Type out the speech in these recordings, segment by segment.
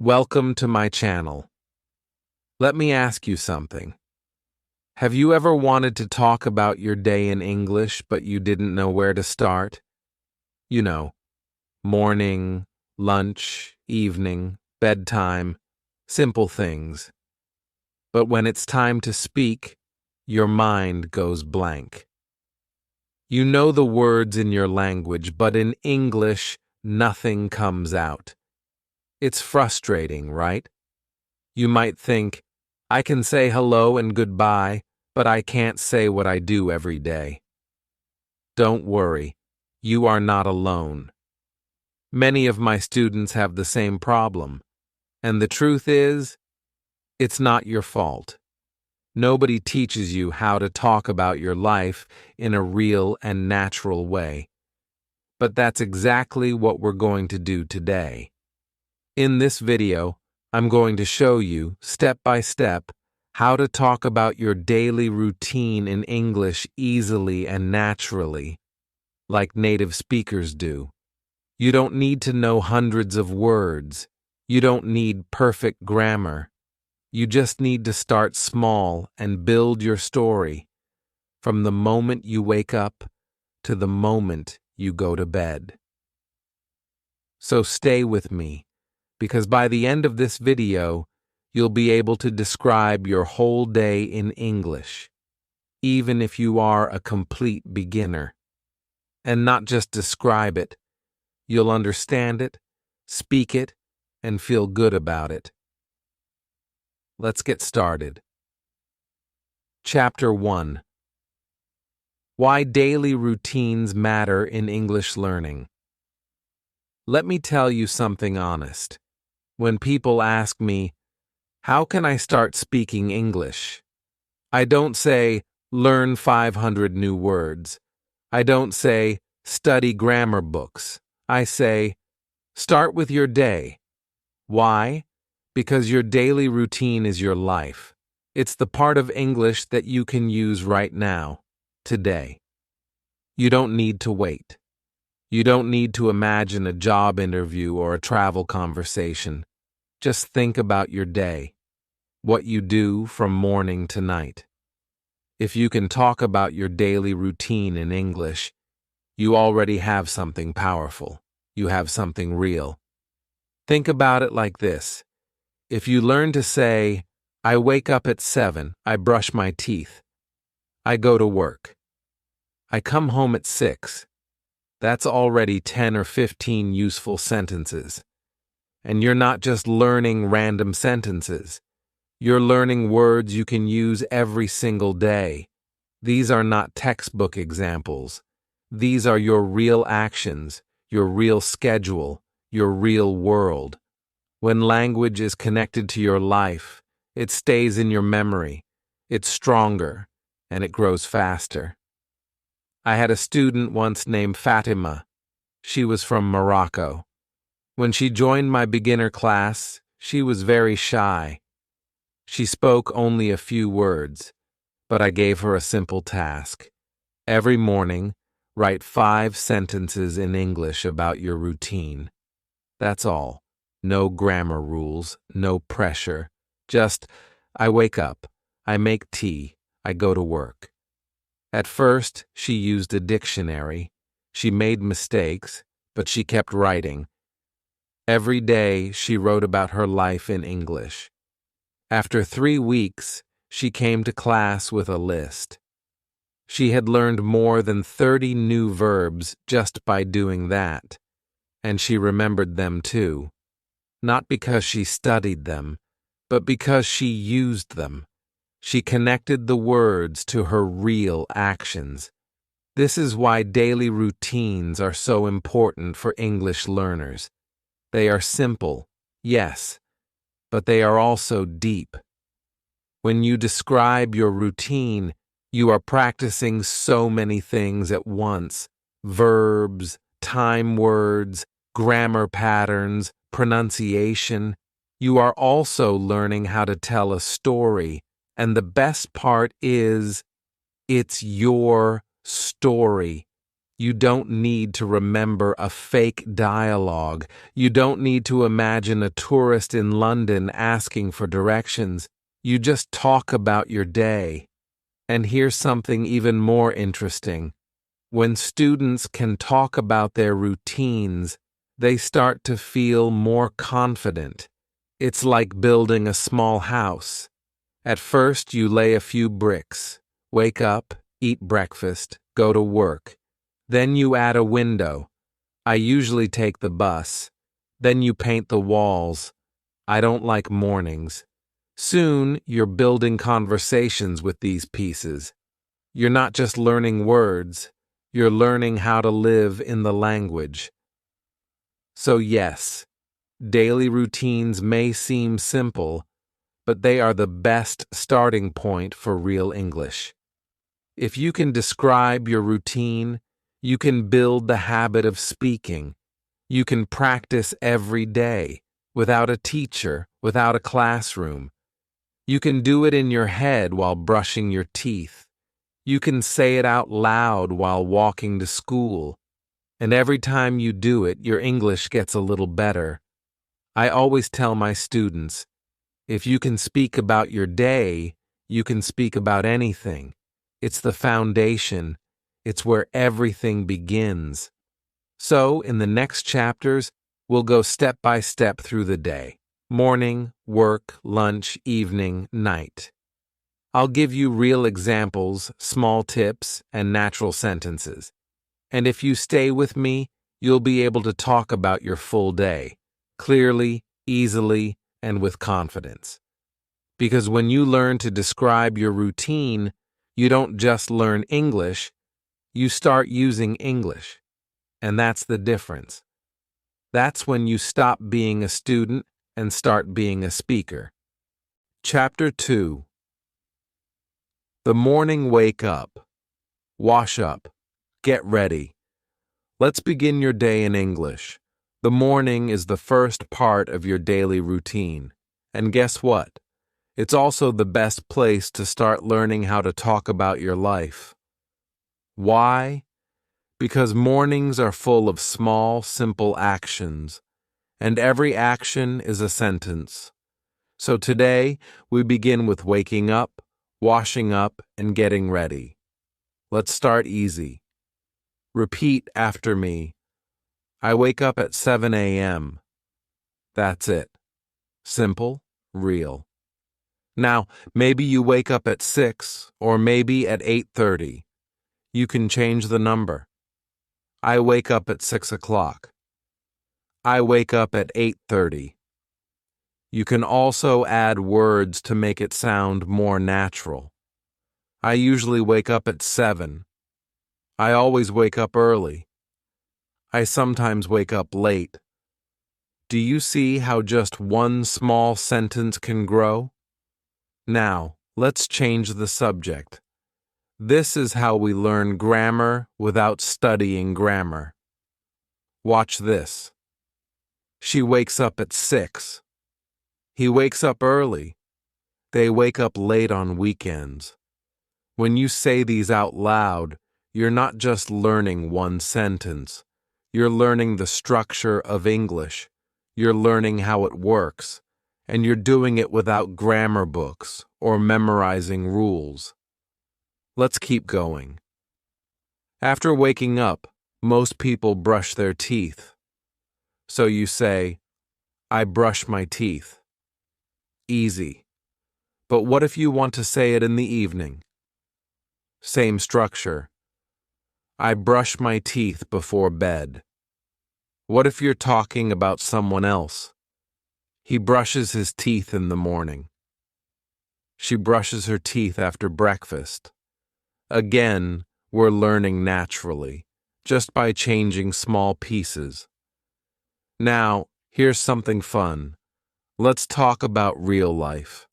Welcome to my channel. Let me ask you something. Have you ever wanted to talk about your day in English, but you didn't know where to start? You know, morning, lunch, evening, bedtime, simple things. But when it's time to speak, your mind goes blank. You know the words in your language, but in English, nothing comes out. It's frustrating, right? You might think, I can say hello and goodbye, but I can't say what I do every day. Don't worry, you are not alone. Many of my students have the same problem, and the truth is, it's not your fault. Nobody teaches you how to talk about your life in a real and natural way. But that's exactly what we're going to do today. In this video, I'm going to show you, step by step, how to talk about your daily routine in English easily and naturally, like native speakers do. You don't need to know hundreds of words. You don't need perfect grammar. You just need to start small and build your story, from the moment you wake up to the moment you go to bed. So stay with me, because by the end of this video, you'll be able to describe your whole day in English, even if you are a complete beginner. And not just describe it, you'll understand it, speak it, and feel good about it. Let's get started. Chapter 1. Why daily routines matter in English learning. Let me tell you something honest. When people ask me, how can I start speaking English? I don't say, learn 500 new words. I don't say, study grammar books. I say, start with your day. Why? Because your daily routine is your life. It's the part of English that you can use right now, today. You don't need to wait. You don't need to imagine a job interview or a travel conversation. Just think about your day, what you do from morning to night. If you can talk about your daily routine in English, you already have something powerful. You have something real. Think about it like this. If you learn to say, I wake up at 7, I brush my teeth, I go to work, I come home at 6, that's already 10 or 15 useful sentences. And you're not just learning random sentences. You're learning words you can use every single day. These are not textbook examples. These are your real actions, your real schedule, your real world. When language is connected to your life, it stays in your memory, it's stronger, and it grows faster. I had a student once named Fatima. She was from Morocco. When she joined my beginner class, she was very shy. She spoke only a few words, but I gave her a simple task. Every morning, write 5 sentences in English about your routine. That's all. No grammar rules, no pressure. Just, I wake up, I make tea, I go to work. At first, she used a dictionary. She made mistakes, but she kept writing. Every day, she wrote about her life in English. After 3 weeks, she came to class with a list. She had learned more than 30 new verbs just by doing that, and she remembered them too. Not because she studied them, but because she used them. She connected the words to her real actions. This is why daily routines are so important for English learners. They are simple, yes, but they are also deep. When you describe your routine, you are practicing so many things at once: verbs, time words, grammar patterns, pronunciation. You are also learning how to tell a story, and the best part is, it's your story. You don't need to remember a fake dialogue. You don't need to imagine a tourist in London asking for directions. You just talk about your day. And here's something even more interesting. When students can talk about their routines, they start to feel more confident. It's like building a small house. At first, you lay a few bricks, wake up, eat breakfast, go to work. Then you add a window. I usually take the bus. Then you paint the walls. I don't like mornings. Soon, you're building conversations with these pieces. You're not just learning words, you're learning how to live in the language. So yes, daily routines may seem simple, but they are the best starting point for real English. If you can describe your routine, you can build the habit of speaking. You can practice every day, without a teacher, without a classroom. You can do it in your head while brushing your teeth. You can say it out loud while walking to school. And every time you do it, your English gets a little better. I always tell my students, if you can speak about your day, you can speak about anything. It's the foundation. It's where everything begins. So, in the next chapters, we'll go step by step through the day. Morning, work, lunch, evening, night. I'll give you real examples, small tips, and natural sentences. And if you stay with me, you'll be able to talk about your full day, clearly, easily, and with confidence. Because when you learn to describe your routine, you don't just learn English, you start using English. And that's the difference. That's when you stop being a student and start being a speaker. Chapter 2. The morning wake up. Wash up. Get ready. Let's begin your day in English. The morning is the first part of your daily routine. And guess what? It's also the best place to start learning how to talk about your life. Why? Because mornings are full of small, simple actions, and every action is a sentence. So today, we begin with waking up, washing up, and getting ready. Let's start easy. Repeat after me. I wake up at 7 a.m. That's it. Simple, real. Now, maybe you wake up at 6 or maybe at 8:30. You can change the number. I wake up at 6 o'clock. I wake up at 8:30. You can also add words to make it sound more natural. I usually wake up at 7. I always wake up early. I sometimes wake up late. Do you see how just one small sentence can grow? Now, let's change the subject. This is how we learn grammar without studying grammar. Watch this. She wakes up at 6. He wakes up early. They wake up late on weekends. When you say these out loud, you're not just learning one sentence. You're learning the structure of English. You're learning how it works. And you're doing it without grammar books or memorizing rules. Let's keep going. After waking up, most people brush their teeth. So you say, I brush my teeth. Easy. But what if you want to say it in the evening? Same structure. I brush my teeth before bed. What if you're talking about someone else? He brushes his teeth in the morning. She brushes her teeth after breakfast. Again, we're learning naturally, just by changing small pieces. Now, here's something fun. Let's talk about real life.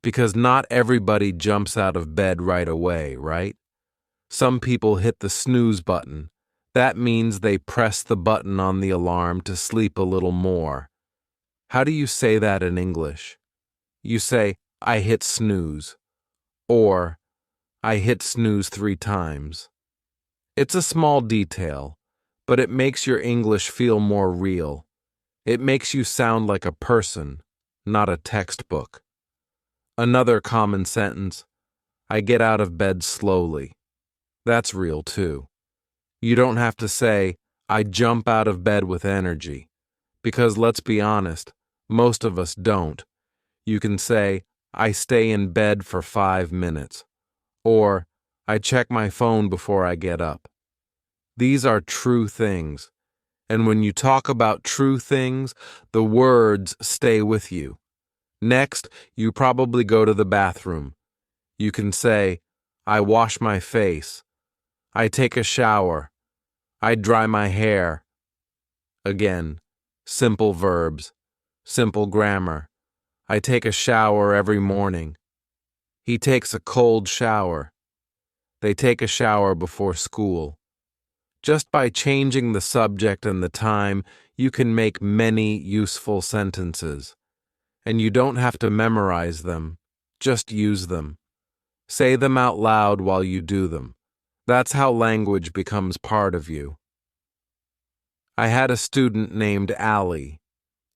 Because not everybody jumps out of bed right away, right? Some people hit the snooze button. That means they press the button on the alarm to sleep a little more. How do you say that in English? You say, I hit snooze. Or, I hit snooze 3 times. It's a small detail, but it makes your English feel more real. It makes you sound like a person, not a textbook. Another common sentence, I get out of bed slowly. That's real too. You don't have to say, I jump out of bed with energy, because let's be honest, most of us don't. You can say, I stay in bed for 5 minutes, or I check my phone before I get up. These are true things, and when you talk about true things, the words stay with you. Next, you probably go to the bathroom. You can say, I wash my face. I take a shower. I dry my hair. Again, simple verbs, simple grammar. I take a shower every morning. He takes a cold shower. They take a shower before school. Just by changing the subject and the time, you can make many useful sentences. And you don't have to memorize them, just use them. Say them out loud while you do them. That's how language becomes part of you. I had a student named Ali.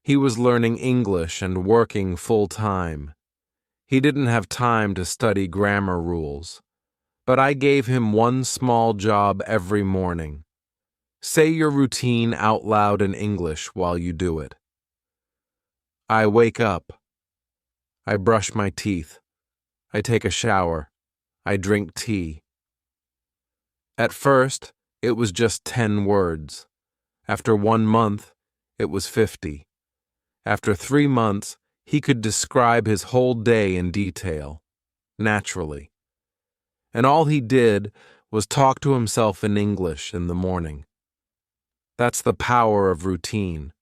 He was learning English and working full-time. He didn't have time to study grammar rules. But I gave him one small job every morning. Say your routine out loud in English while you do it. I wake up. I brush my teeth. I take a shower. I drink tea. At first, it was just 10 words. After 1 month, it was 50. After 3 months, he could describe his whole day in detail, naturally. And all he did was talk to himself in English in the morning. That's the power of routine.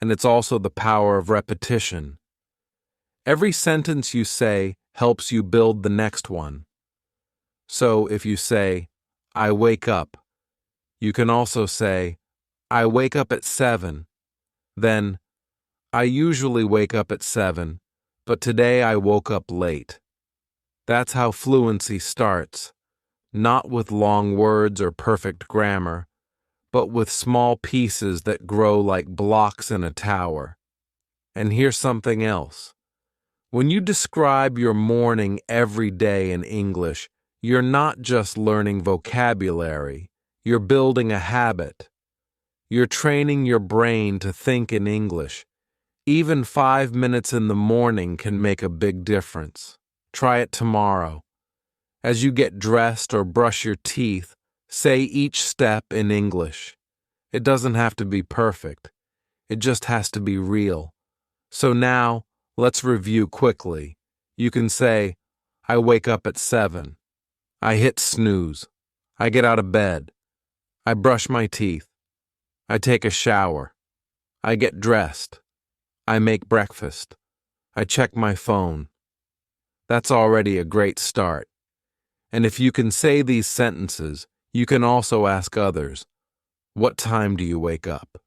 And it's also the power of repetition. Every sentence you say helps you build the next one. So if you say, I wake up, you can also say, I wake up at 7. Then, I usually wake up at 7, but today I woke up late. That's how fluency starts, not with long words or perfect grammar, but with small pieces that grow like blocks in a tower. And here's something else. When you describe your morning every day in English, you're not just learning vocabulary, you're building a habit. You're training your brain to think in English. Even 5 minutes in the morning can make a big difference. Try it tomorrow. As you get dressed or brush your teeth, say each step in English. It doesn't have to be perfect. It just has to be real. So now, let's review quickly. You can say, I wake up at 7. I hit snooze. I get out of bed. I brush my teeth. I take a shower. I get dressed. I make breakfast. I check my phone. That's already a great start. And if you can say these sentences, you can also ask others, what time do you wake up?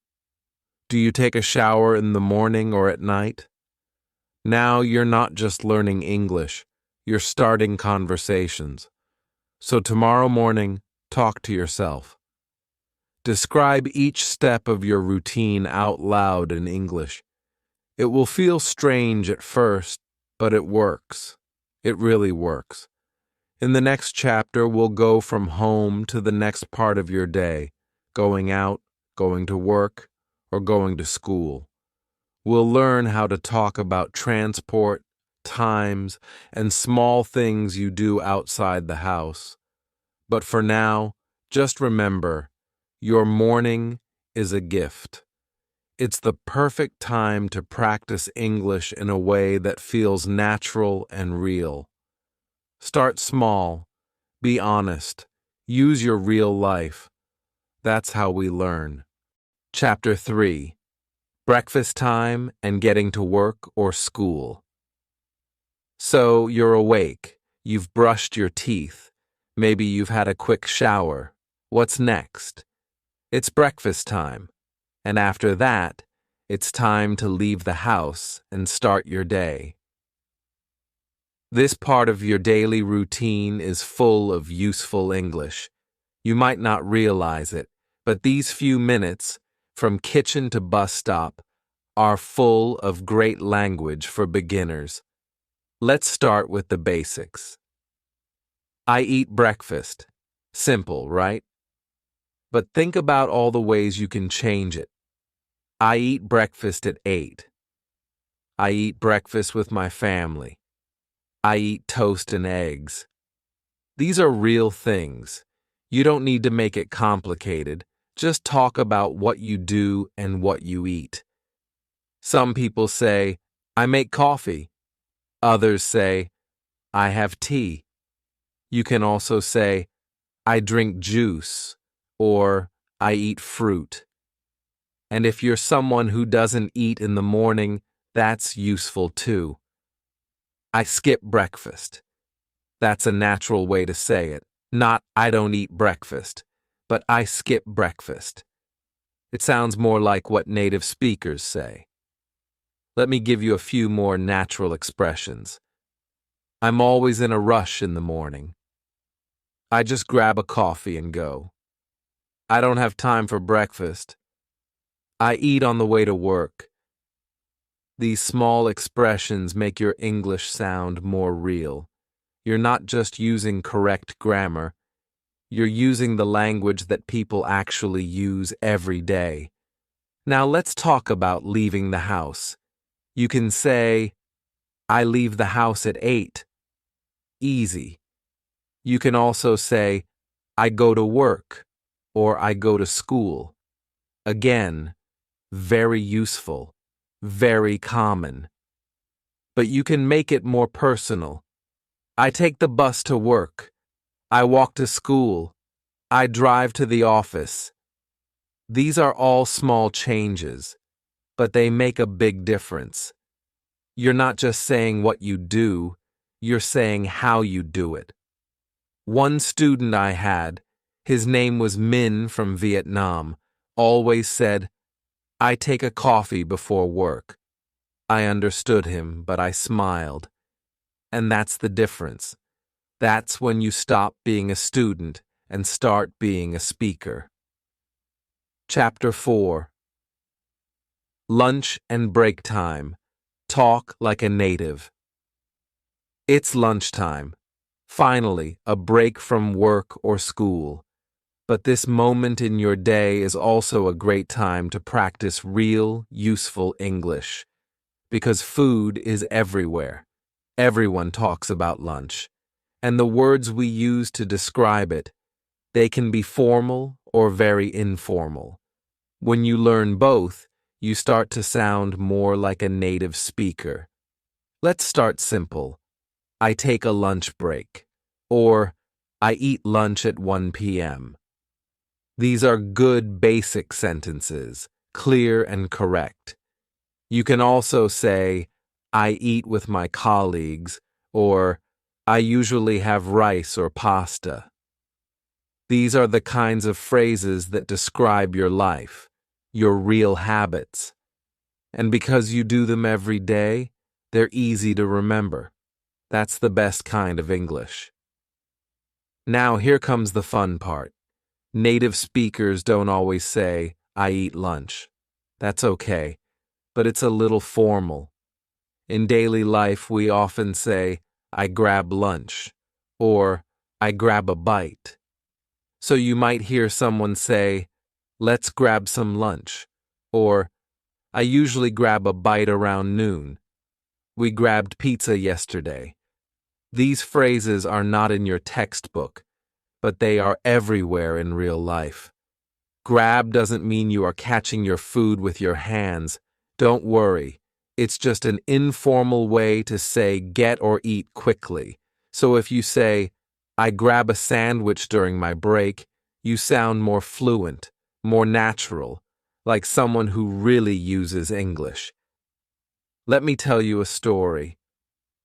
Do you take a shower in the morning or at night? Now you're not just learning English, you're starting conversations. So tomorrow morning, talk to yourself. Describe each step of your routine out loud in English. It will feel strange at first, but it works. It really works. In the next chapter, we'll go from home to the next part of your day, going out, going to work, or going to school. We'll learn how to talk about transport, times, and small things you do outside the house. But for now, just remember, your morning is a gift. It's the perfect time to practice English in a way that feels natural and real. Start small, be honest, use your real life. That's how we learn. Chapter 3. Breakfast time and getting to work or school. So you're awake, you've brushed your teeth, maybe you've had a quick shower. What's next? It's breakfast time, and after that, it's time to leave the house and start your day. This part of your daily routine is full of useful English. You might not realize it, but these few minutes, from kitchen to bus stop, are full of great language for beginners. Let's start with the basics. I eat breakfast. Simple, right? But think about all the ways you can change it. I eat breakfast at 8. I eat breakfast with my family. I eat toast and eggs. These are real things. You don't need to make it complicated. Just talk about what you do and what you eat. Some people say, I make coffee. Others say, I have tea. You can also say, I drink juice, or I eat fruit. And if you're someone who doesn't eat in the morning, that's useful too. I skip breakfast. That's a natural way to say it. Not I don't eat breakfast, but I skip breakfast. It sounds more like what native speakers say. Let me give you a few more natural expressions. I'm always in a rush in the morning. I just grab a coffee and go. I don't have time for breakfast. I eat on the way to work. These small expressions make your English sound more real. You're not just using correct grammar. You're using the language that people actually use every day. Now let's talk about leaving the house. You can say, I leave the house at 8. Easy. You can also say, I go to work, or I go to school. Again, very useful, very common. But you can make it more personal. I take the bus to work. I walk to school. I drive to the office. These are all small changes, but they make a big difference. You're not just saying what you do, you're saying how you do it. One student I had, his name was Min from Vietnam, always said, I take a coffee before work. I understood him, but I smiled. And that's the difference. That's when you stop being a student and start being a speaker. Chapter 4. Lunch and break time. Talk like a native. It's lunchtime. Finally, a break from work or school. But this moment in your day is also a great time to practice real, useful English. Because food is everywhere. Everyone talks about lunch. And the words we use to describe it, they can be formal or very informal. When you learn both, you start to sound more like a native speaker. Let's start simple. I take a lunch break. Or, I eat lunch at 1 p.m. These are good basic sentences, clear and correct. You can also say, I eat with my colleagues, or I usually have rice or pasta. These are the kinds of phrases that describe your life, your real habits. And because you do them every day, they're easy to remember. That's the best kind of English. Now here comes the fun part. Native speakers don't always say, I eat lunch. That's okay, but it's a little formal. In daily life, we often say, I grab lunch, or I grab a bite. So you might hear someone say, let's grab some lunch, or I usually grab a bite around noon. We grabbed pizza yesterday. These phrases are not in your textbook, but they are everywhere in real life. Grab doesn't mean you are catching your food with your hands. Don't worry. It's just an informal way to say get or eat quickly. So if you say, I grab a sandwich during my break, you sound more fluent, more natural, like someone who really uses English. Let me tell you a story.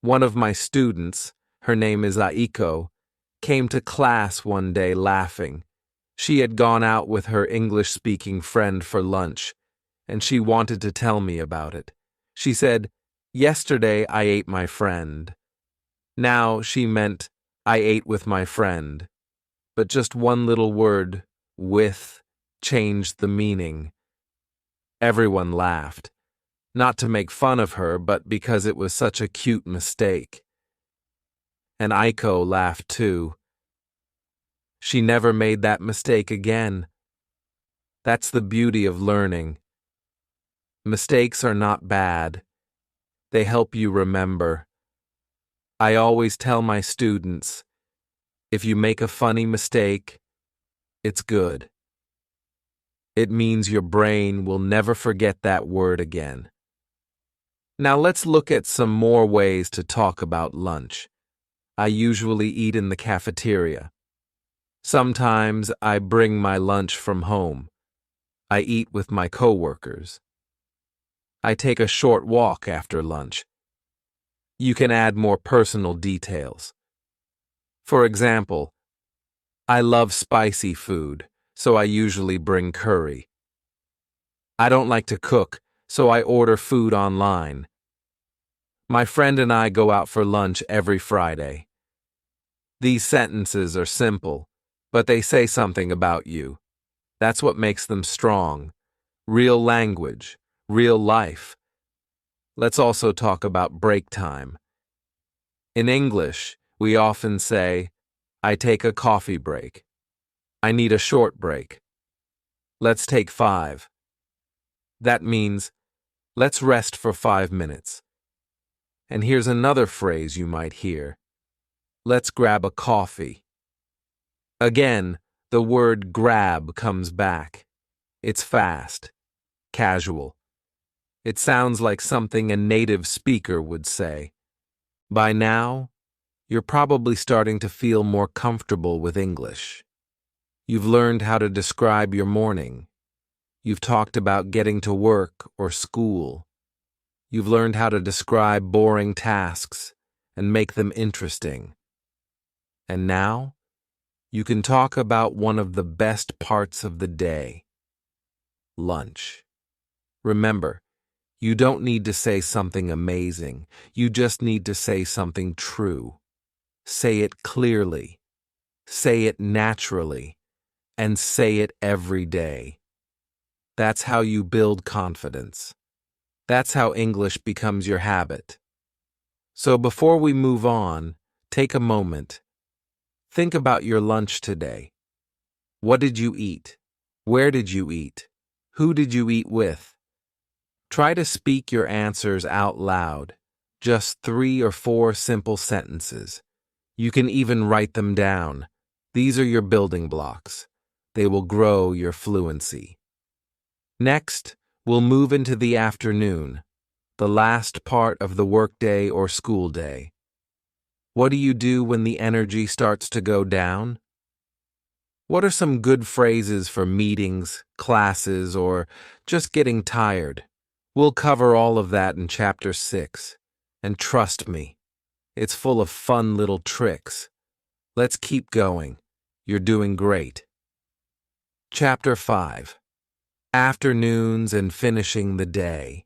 One of my students, her name is Aiko, came to class one day laughing. She had gone out with her English-speaking friend for lunch, and she wanted to tell me about it. She said, yesterday I ate my friend. Now she meant, I ate with my friend. but just one little word, with, changed the meaning. Everyone laughed, not to make fun of her, but because it was such a cute mistake. And Aiko laughed too. She never made that mistake again. That's the beauty of learning. Mistakes are not bad. They help you remember. I always tell my students, if you make a funny mistake, it's good. It means your brain will never forget that word again. Now let's look at some more ways to talk about lunch. I usually eat in the cafeteria. Sometimes I bring my lunch from home. I eat with my coworkers. I take a short walk after lunch. You can add more personal details. For example, I love spicy food, so I usually bring curry. I don't like to cook, so I order food online. My friend and I go out for lunch every Friday. These sentences are simple, but they say something about you. That's what makes them strong. Real language, real life. Let's also talk about break time. In English, we often say, I take a coffee break. I need a short break. Let's take 5. That means, let's rest for 5 minutes. And here's another phrase you might hear. Let's grab a coffee. Again, the word grab comes back. It's fast, casual. It sounds like something a native speaker would say. By now, you're probably starting to feel more comfortable with English. You've learned how to describe your morning. You've talked about getting to work or school. You've learned how to describe boring tasks and make them interesting. And now, you can talk about one of the best parts of the day, lunch. Remember, you don't need to say something amazing. You just need to say something true. Say it clearly. Say it naturally. And say it every day. That's how you build confidence. That's how English becomes your habit. So before we move on, take a moment. Think about your lunch today. What did you eat? Where did you eat? Who did you eat with? Try to speak your answers out loud. Just 3 or 4 simple sentences. You can even write them down. These are your building blocks. They will grow your fluency. Next, we'll move into the afternoon, the last part of the workday or school day. What do you do when the energy starts to go down? What are some good phrases for meetings, classes, or just getting tired? We'll cover all of that in Chapter 6. And trust me, it's full of fun little tricks. Let's keep going. You're doing great. Chapter 5. Afternoons and finishing the day.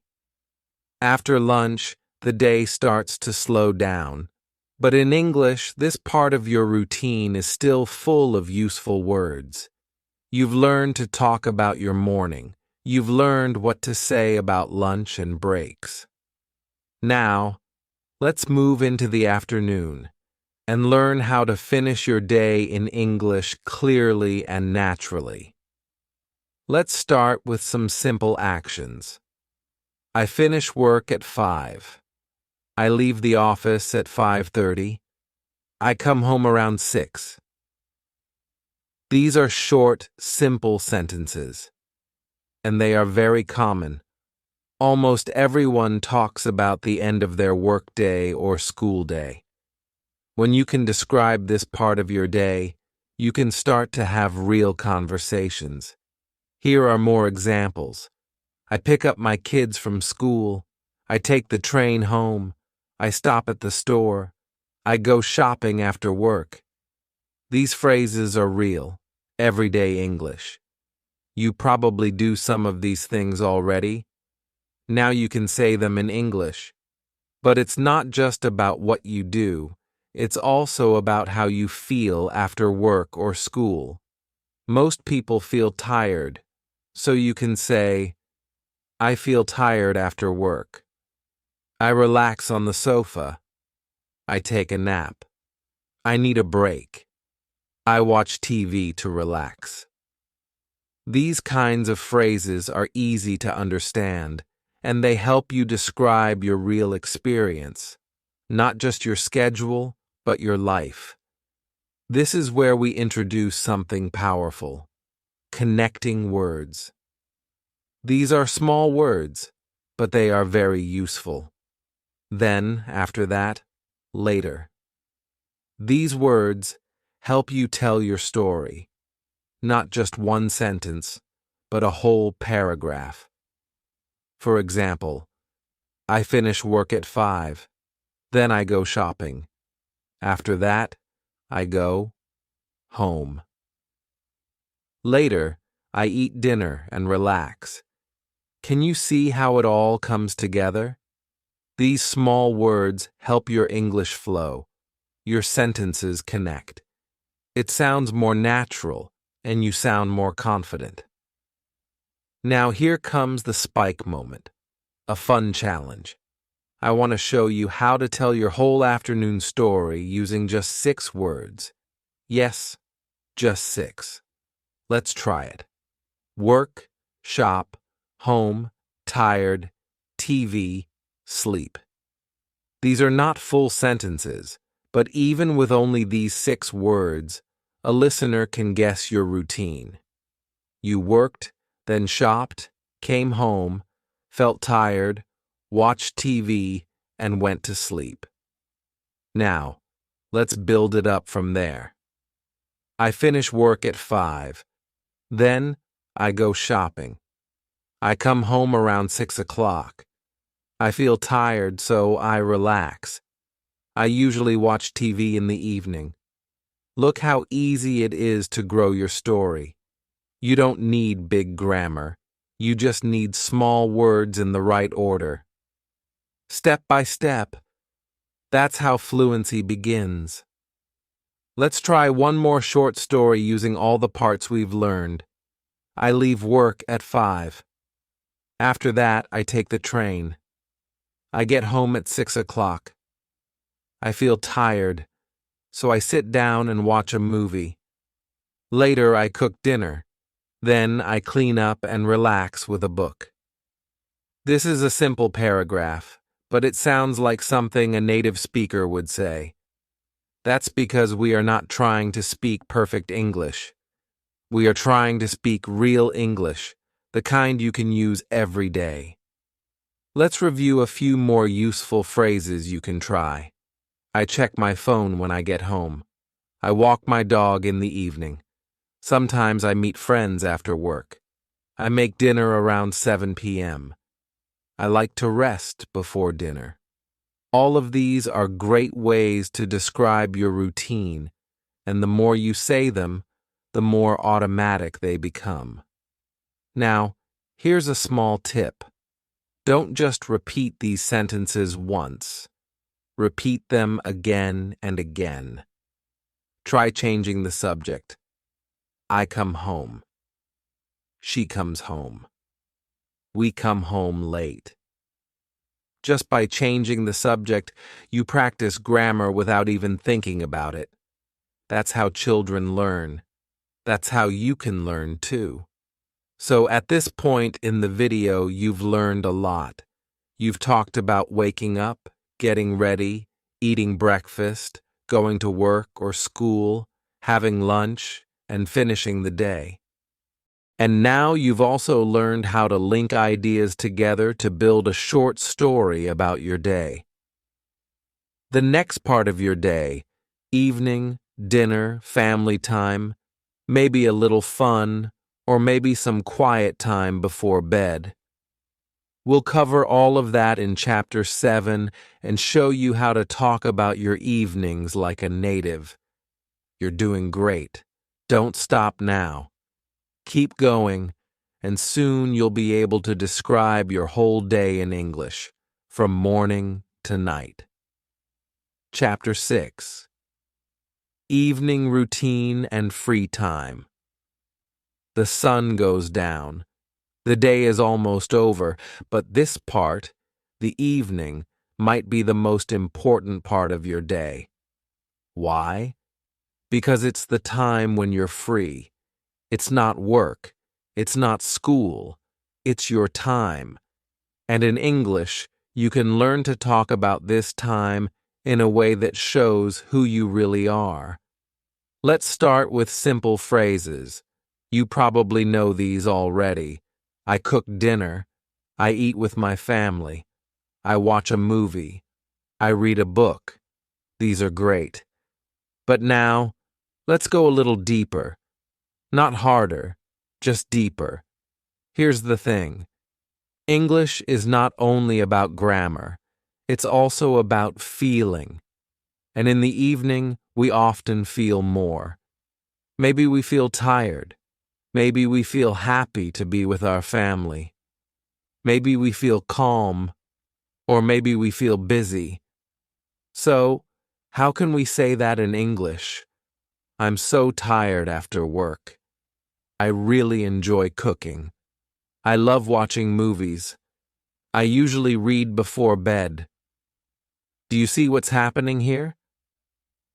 After lunch, the day starts to slow down. But in English, this part of your routine is still full of useful words. You've learned to talk about your morning. You've learned what to say about lunch and breaks. Now, let's move into the afternoon and learn how to finish your day in English clearly and naturally. Let's start with some simple actions. I finish work at 5. I leave the office at 5:30. I come home around 6. These are short, simple sentences, and they are very common. Almost everyone talks about the end of their workday or school day. When you can describe this part of your day, you can start to have real conversations. Here are more examples. I pick up my kids from school. I take the train home. I stop at the store. I go shopping after work. These phrases are real, everyday English. You probably do some of these things already. Now you can say them in English. But it's not just about what you do. It's also about how you feel after work or school. Most people feel tired, so you can say, I feel tired after work. I relax on the sofa. I take a nap. I need a break. I watch TV to relax. These kinds of phrases are easy to understand, and they help you describe your real experience, not just your schedule, but your life. This is where we introduce something powerful: connecting words. These are small words, but they are very useful. Then, after that, later. These words help you tell your story, not just one sentence, but a whole paragraph. For example, I finish work at 5, then I go shopping. After that, I go home. Later, I eat dinner and relax. Can you see how it all comes together? These small words help your English flow. Your sentences connect. It sounds more natural, and you sound more confident. Now here comes the spike moment, a fun challenge. I want to show you how to tell your whole afternoon story using just 6 words. Yes, just 6. Let's try it. Work, shop, home, tired, TV, sleep. These are not full sentences, but even with only these 6 words, a listener can guess your routine. You worked, then shopped, came home, felt tired, watched TV, and went to sleep. Now, let's build it up from there. I finish work at 5. Then, I go shopping. I come home around 6 o'clock. I feel tired, so I relax. I usually watch TV in the evening. Look how easy it is to grow your story. You don't need big grammar. You just need small words in the right order. Step by step. That's how fluency begins. Let's try one more short story using all the parts we've learned. I leave work at 5. After that, I take the train. I get home at 6 o'clock. I feel tired, so I sit down and watch a movie. Later, I cook dinner. Then, I clean up and relax with a book. This is a simple paragraph, but it sounds like something a native speaker would say. That's because we are not trying to speak perfect English. We are trying to speak real English, the kind you can use every day. Let's review a few more useful phrases you can try. I check my phone when I get home. I walk my dog in the evening. Sometimes I meet friends after work. I make dinner around 7 p.m. I like to rest before dinner. All of these are great ways to describe your routine, and the more you say them, the more automatic they become. Now, here's a small tip. Don't just repeat these sentences once. Repeat them again and again. Try changing the subject. I come home. She comes home. We come home late. Just by changing the subject, you practice grammar without even thinking about it. That's how children learn. That's how you can learn too. So at this point in the video, you've learned a lot. You've talked about waking up, getting ready, eating breakfast, going to work or school, having lunch, and finishing the day. And now you've also learned how to link ideas together to build a short story about your day. The next part of your day, evening, dinner, family time, maybe a little fun, or maybe some quiet time before bed. We'll cover all of that in Chapter 7 and show you how to talk about your evenings like a native. You're doing great. Don't stop now. Keep going, and soon you'll be able to describe your whole day in English, from morning to night. Chapter 6. evening routine and free time. The sun goes down. The day is almost over, but this part, the evening, might be the most important part of your day. Why? Because it's the time when you're free. It's not work. It's not school. It's your time. And in English, you can learn to talk about this time in a way that shows who you really are. Let's start with simple phrases. You probably know these already. I cook dinner. I eat with my family. I watch a movie. I read a book. These are great. But now, let's go a little deeper. Not harder, just deeper. Here's the thing. English is not only about grammar. It's also about feeling. And in the evening, we often feel more. Maybe we feel tired. Maybe we feel happy to be with our family. Maybe we feel calm. Or maybe we feel busy. So, how can we say that in English? I'm so tired after work. I really enjoy cooking. I love watching movies. I usually read before bed. Do you see what's happening here?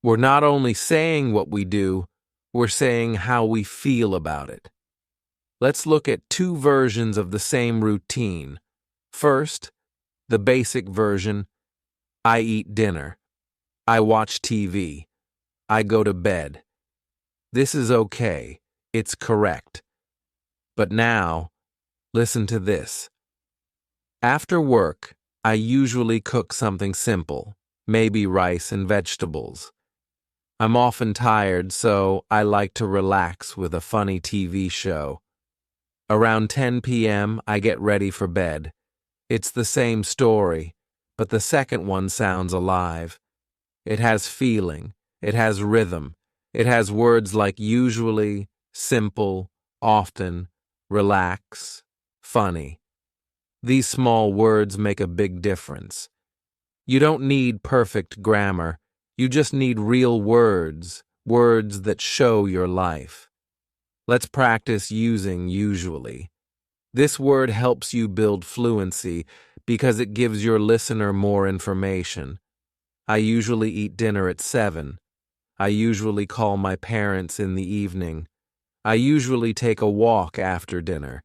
We're not only saying what we do, we're saying how we feel about it. Let's look at two versions of the same routine. First, the basic version. I eat dinner. I watch TV. I go to bed. This is okay. It's correct. But now, listen to this. After work, I usually cook something simple, maybe rice and vegetables. I'm often tired, so I like to relax with a funny TV show. Around 10 p.m., I get ready for bed. It's the same story, but the second one sounds alive. It has feeling. It has rhythm. It has words like usually, simple, often, relax, funny. These small words make a big difference. You don't need perfect grammar. You just need real words, words that show your life. Let's practice using usually. This word helps you build fluency because it gives your listener more information. I usually eat dinner at 7. I usually call my parents in the evening. I usually take a walk after dinner.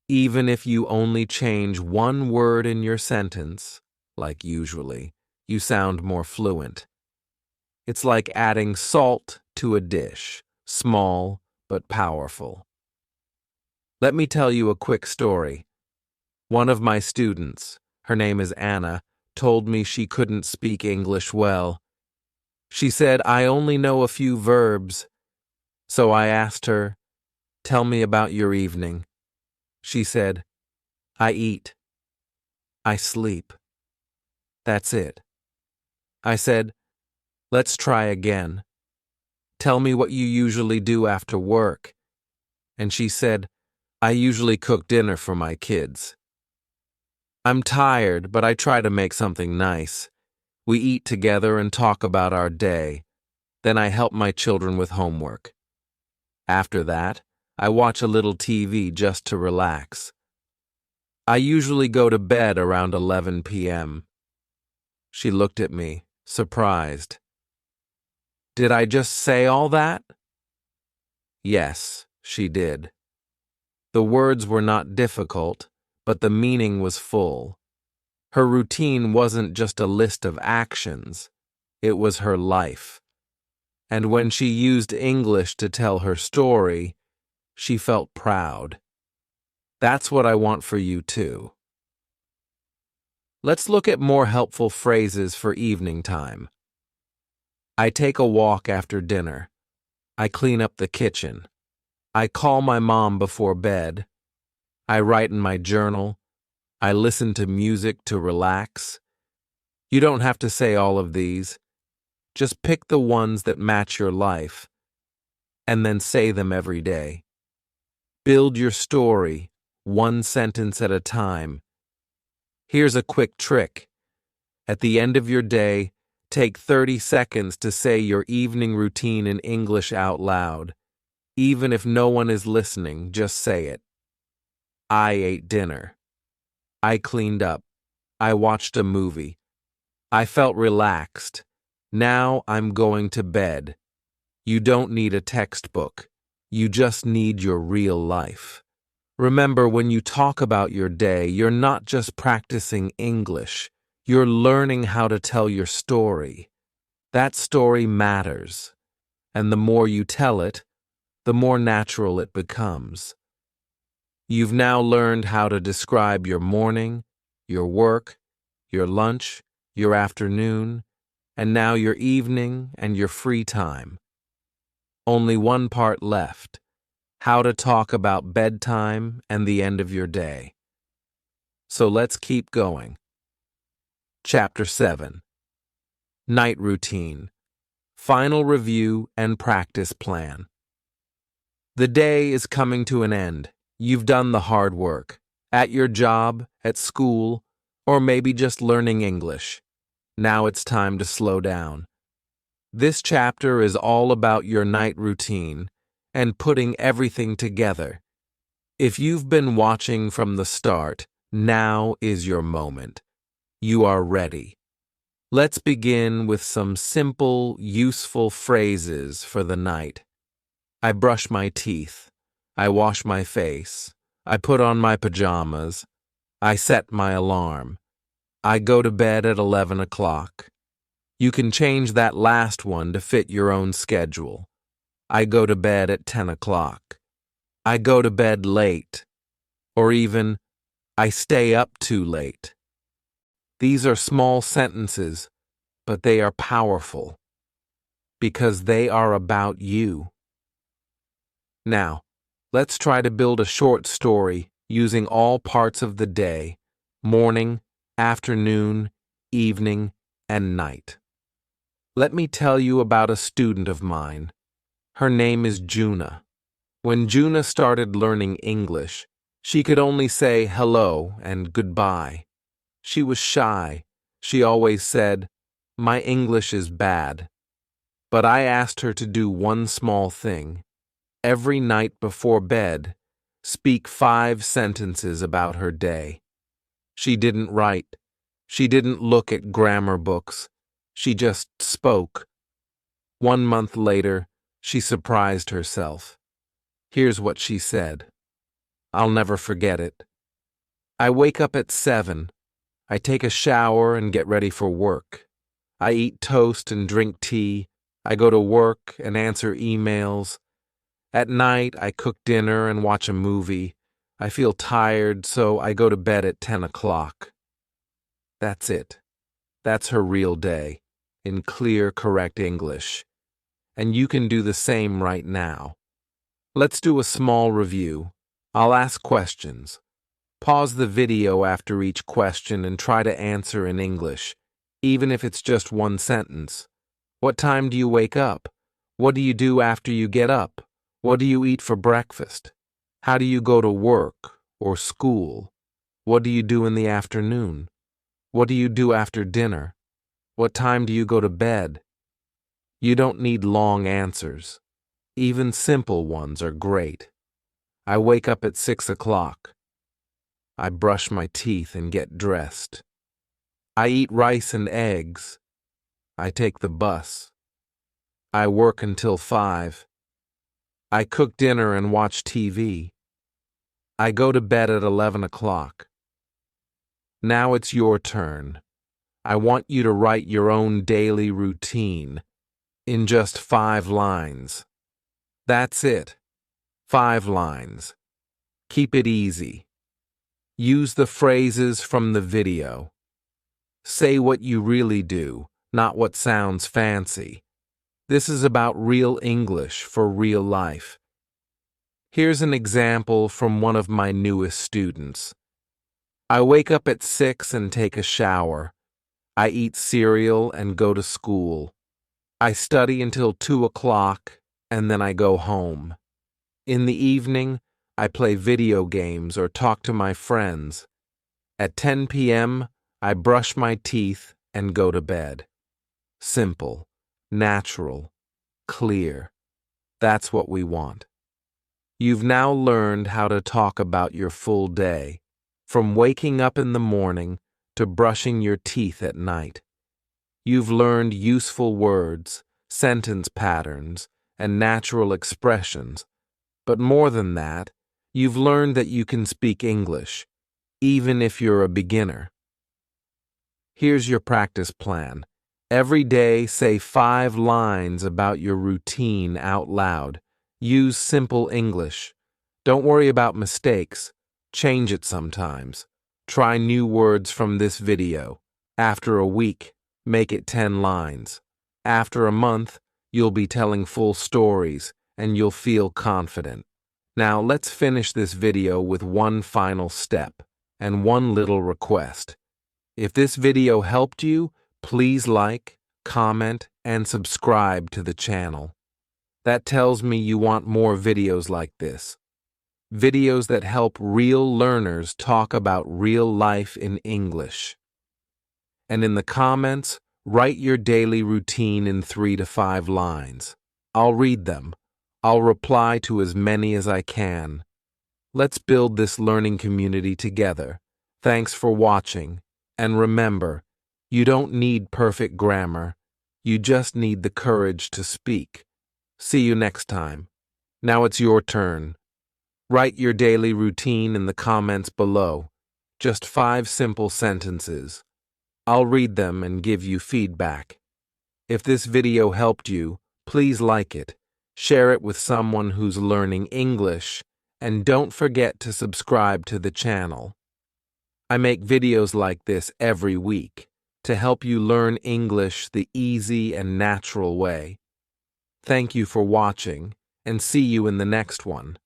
Even if you only change one word in your sentence, like usually, you sound more fluent. It's like adding salt to a dish, small but powerful. Let me tell you a quick story. One of my students, her name is Anna, told me she couldn't speak English well. She said, I only know a few verbs. So I asked her, tell me about your evening. She said, I eat. I sleep. That's it. I said, let's try again. Tell me what you usually do after work. And she said, I usually cook dinner for my kids. I'm tired, but I try to make something nice. We eat together and talk about our day. Then I help my children with homework. After that, I watch a little TV just to relax. I usually go to bed around 11 p.m. She looked at me, surprised. Did I just say all that? Yes, she did. The words were not difficult, but the meaning was full. Her routine wasn't just a list of actions, it was her life. And when she used English to tell her story, she felt proud. That's what I want for you too. Let's look at more helpful phrases for evening time. I take a walk after dinner. I clean up the kitchen. I call my mom before bed. I write in my journal. I listen to music to relax. You don't have to say all of these. Just pick the ones that match your life, and then say them every day. Build your story, one sentence at a time. Here's a quick trick. At the end of your day, Take 30 seconds to say your evening routine in English out loud. Even if no one is listening, just say it. I ate dinner. I cleaned up. I watched a movie. I felt relaxed. Now I'm going to bed. You don't need a textbook. You just need your real life. Remember, when you talk about your day, you're not just practicing English. You're learning how to tell your story. That story matters. And the more you tell it, the more natural it becomes. You've now learned how to describe your morning, your work, your lunch, your afternoon, and now your evening and your free time. Only one part left: how to talk about bedtime and the end of your day. So let's keep going. Chapter 7. Night Routine. Final Review and Practice Plan. The day is coming to an end. You've done the hard work, at your job, at school, or maybe just learning English. Now it's time to slow down. This chapter is all about your night routine and putting everything together. If you've been watching from the start, now is your moment. You are ready. Let's begin with some simple, useful phrases for the night. I brush my teeth. I wash my face. I put on my pajamas. I set my alarm. I go to bed at 11 o'clock. You can change that last one to fit your own schedule. I go to bed at 10 o'clock. I go to bed late. Or even, I stay up too late. These are small sentences, but they are powerful because they are about you. Now, let's try to build a short story using all parts of the day: morning, afternoon, evening, and night. Let me tell you about a student of mine. Her name is Juna. When Juna started learning English, she could only say hello and goodbye. She was shy. She always said, "My English is bad." But I asked her to do one small thing. Every night before bed, speak 5 sentences about her day. She didn't write. She didn't look at grammar books. She just spoke. 1 month later, she surprised herself. Here's what she said. I'll never forget it. I wake up at 7. I take a shower and get ready for work. I eat toast and drink tea. I go to work and answer emails. At night, I cook dinner and watch a movie. I feel tired, so I go to bed at 10 o'clock. That's it. That's her real day, in clear, correct English. And you can do the same right now. Let's do a small review. I'll ask questions. Pause the video after each question and try to answer in English, even if it's just one sentence. What time do you wake up? What do you do after you get up? What do you eat for breakfast? How do you go to work or school? What do you do in the afternoon? What do you do after dinner? What time do you go to bed? You don't need long answers. Even simple ones are great. I wake up at 6 o'clock. I brush my teeth and get dressed. I eat rice and eggs. I take the bus. I work until 5. I cook dinner and watch TV. I go to bed at 11 o'clock. Now it's your turn. I want you to write your own daily routine in just 5 lines. That's it. 5 lines. Keep it easy. Use the phrases from the video. Say what you really do, not what sounds fancy. This is about real English for real life. Here's an example from one of my newest students. I wake up at 6 and take a shower. I eat cereal and go to school. I study until 2 o'clock and then I go home. In the evening, I play video games or talk to my friends. At 10 p.m., I brush my teeth and go to bed. simple, natural, clear. That's what we want. You've now learned how to talk about your full day, from waking up in the morning to brushing your teeth at night. You've learned useful words, sentence patterns, and natural expressions. But more than that, you've learned that you can speak English, even if you're a beginner. Here's your practice plan. Every day, say 5 lines about your routine out loud. Use simple English. Don't worry about mistakes. Change it sometimes. Try new words from this video. After a week, make it 10 lines. After a month, you'll be telling full stories and you'll feel confident. Now let's finish this video with one final step and one little request. If this video helped you, please like, comment, and subscribe to the channel. That tells me you want more videos like this. Videos that help real learners talk about real life in English. And in the comments, write your daily routine in 3 to 5 lines. I'll read them. I'll reply to as many as I can. Let's build this learning community together. Thanks for watching. And remember, you don't need perfect grammar. You just need the courage to speak. See you next time. Now it's your turn. Write your daily routine in the comments below. Just 5 simple sentences. I'll read them and give you feedback. If this video helped you, please like it, share it with someone who's learning English, and don't forget to subscribe to the channel. I make videos like this every week to help you learn English the easy and natural way. Thank you for watching, and see you in the next one.